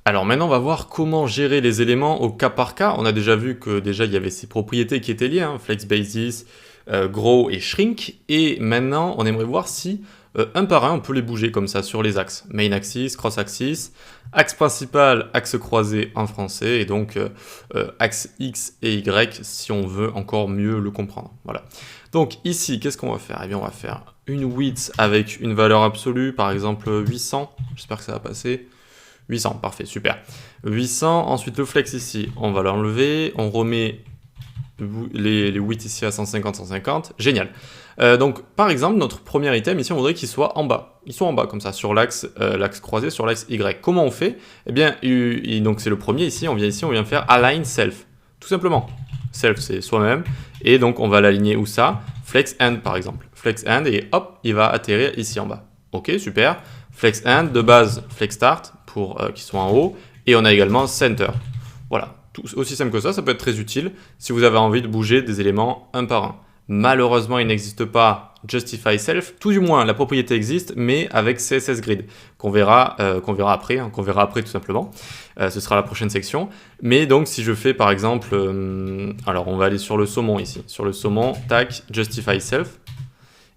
Alors maintenant, on va voir comment gérer les éléments au cas par cas. On a déjà vu que déjà il y avait ces propriétés qui étaient liées, hein, flex basis, grow et shrink. Et maintenant, on aimerait voir si un par un, on peut les bouger comme ça sur les axes. Main axis, cross axis, axe principal, axe croisé en français, et donc axe X et Y si on veut encore mieux le comprendre. Voilà. Donc ici, qu'est-ce qu'on va faire? Eh bien, on va faire une width avec une valeur absolue, par exemple 800. J'espère que ça va passer. 800, parfait, super. 800, ensuite le flex ici, on va l'enlever, on remet les widths ici à 150, 150, génial. Donc par exemple, notre premier item ici, on voudrait qu'il soit en bas. Ils sont en bas comme ça, sur l'axe croisé, sur l'axe Y. Comment on fait? Eh bien, donc c'est le premier ici, on vient faire align self, tout simplement. Self, c'est soi-même, et donc on va l'aligner où ça? Flex end par exemple. Flex end, et hop, il va atterrir ici en bas. Ok, super. Flex end, de base, flex start, pour qu'ils soient en haut, et on a également center. Voilà, tout aussi simple que ça peut être très utile si vous avez envie de bouger des éléments un par un. Malheureusement, il n'existe pas Justify Self, tout du moins la propriété existe, mais avec CSS Grid, qu'on verra après tout simplement. Ce sera la prochaine section. Mais donc si je fais par exemple, alors on va aller sur le saumon ici, sur le saumon, tac, Justify Self,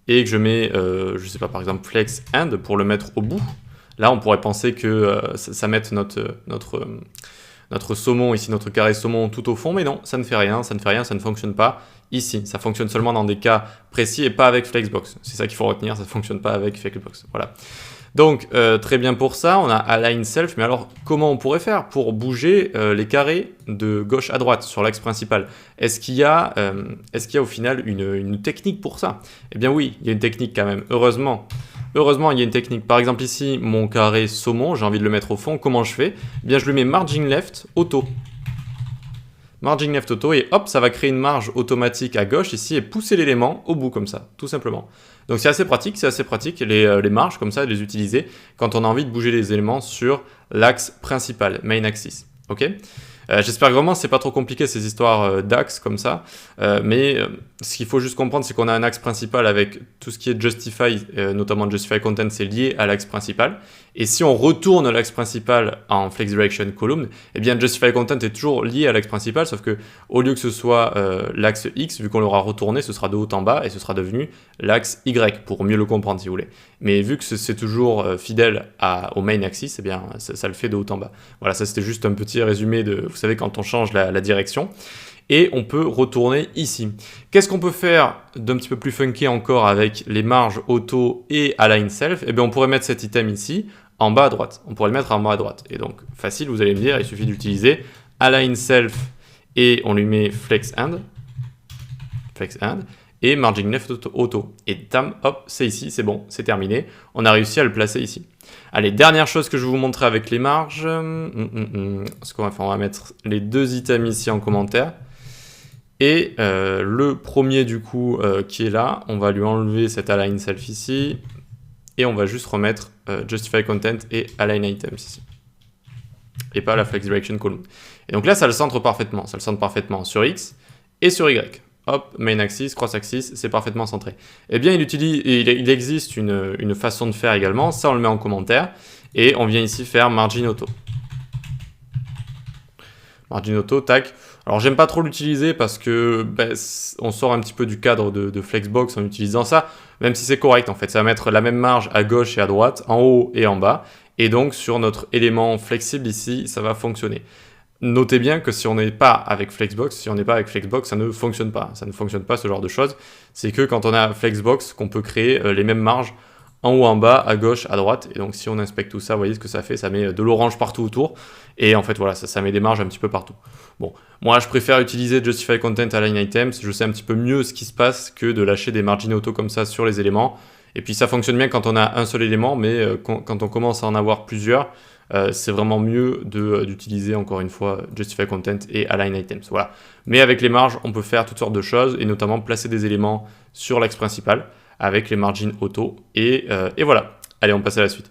et que je mets, je sais pas, par exemple Flex End pour le mettre au bout. Là, on pourrait penser que ça mette notre saumon, ici notre carré saumon tout au fond, mais non, ça ne fait rien, ça ne fonctionne pas ici. Ça fonctionne seulement dans des cas précis et pas avec Flexbox. C'est ça qu'il faut retenir, ça ne fonctionne pas avec Flexbox. Voilà. Donc, très bien pour ça, on a Align Self, mais alors comment on pourrait faire pour bouger les carrés de gauche à droite sur l'axe principal? Est-ce qu'il y a au final une technique pour ça? Eh bien oui, il y a une technique quand même, heureusement. Heureusement, il y a une technique. Par exemple ici, mon carré saumon, j'ai envie de le mettre au fond. Comment je fais? Eh bien, je lui mets margin left auto. Margin left auto, et hop, ça va créer une marge automatique à gauche ici et pousser l'élément au bout comme ça, tout simplement. Donc c'est assez pratique les marges comme ça, de les utiliser quand on a envie de bouger les éléments sur l'axe principal, main axis. Ok? J'espère que vraiment c'est pas trop compliqué ces histoires d'axes comme ça, mais ce qu'il faut juste comprendre, c'est qu'on a un axe principal avec tout ce qui est Justify, notamment Justify Content, c'est lié à l'axe principal. Et si on retourne l'axe principal en Flex Direction Column, eh bien Justify Content est toujours lié à l'axe principal, sauf que au lieu que ce soit l'axe X, vu qu'on l'aura retourné, ce sera de haut en bas et ce sera devenu l'axe Y, pour mieux le comprendre si vous voulez. Mais vu que c'est toujours fidèle au main axis, eh bien ça le fait de haut en bas. Voilà, ça c'était juste un petit résumé de, vous savez, quand on change la direction. Et on peut retourner ici. Qu'est-ce qu'on peut faire d'un petit peu plus funky encore avec les marges auto et align self? Eh bien, on pourrait mettre cet item ici en bas à droite. On pourrait le mettre en bas à droite. Et donc, facile, vous allez me dire, il suffit d'utiliser align self et on lui met flex end et margin left auto. Et tam, hop, c'est ici, c'est bon, c'est terminé. On a réussi à le placer ici. Allez, dernière chose que je vais vous montrer avec les marges. Ce qu'on va faire, on va mettre les deux items ici en commentaire. Et le premier du coup qui est là, on va lui enlever cet align self ici. Et on va juste remettre justify content et align items ici. Et pas la flex direction column. Et donc là, ça le centre parfaitement. Ça le centre parfaitement sur X et sur Y. Hop, main axis, cross axis, c'est parfaitement centré. Eh bien, il existe une façon de faire également. Ça, on le met en commentaire. Et on vient ici faire margin auto. Margin auto, tac. Alors, j'aime pas trop l'utiliser parce que on sort un petit peu du cadre de Flexbox en utilisant ça, même si c'est correct en fait. Ça va mettre la même marge à gauche et à droite, en haut et en bas. Et donc, sur notre élément flexible ici, ça va fonctionner. Notez bien que si on n'est pas avec Flexbox, ça ne fonctionne pas. Ça ne fonctionne pas ce genre de choses. C'est que quand on a Flexbox qu'on peut créer les mêmes marges en haut, en bas, à gauche, à droite. Et donc si on inspecte tout ça, vous voyez ce que ça fait, ça met de l'orange partout autour. Et en fait voilà, ça met des marges un petit peu partout. Bon, moi je préfère utiliser Justify Content Align Items, je sais un petit peu mieux ce qui se passe que de lâcher des margins auto comme ça sur les éléments. Et puis ça fonctionne bien quand on a un seul élément, mais quand on commence à en avoir plusieurs, c'est vraiment mieux d'utiliser encore une fois Justify Content et Align Items. Voilà. Mais avec les marges, on peut faire toutes sortes de choses et notamment placer des éléments sur l'axe principal avec les margins auto. Et voilà. Allez, on passe à la suite.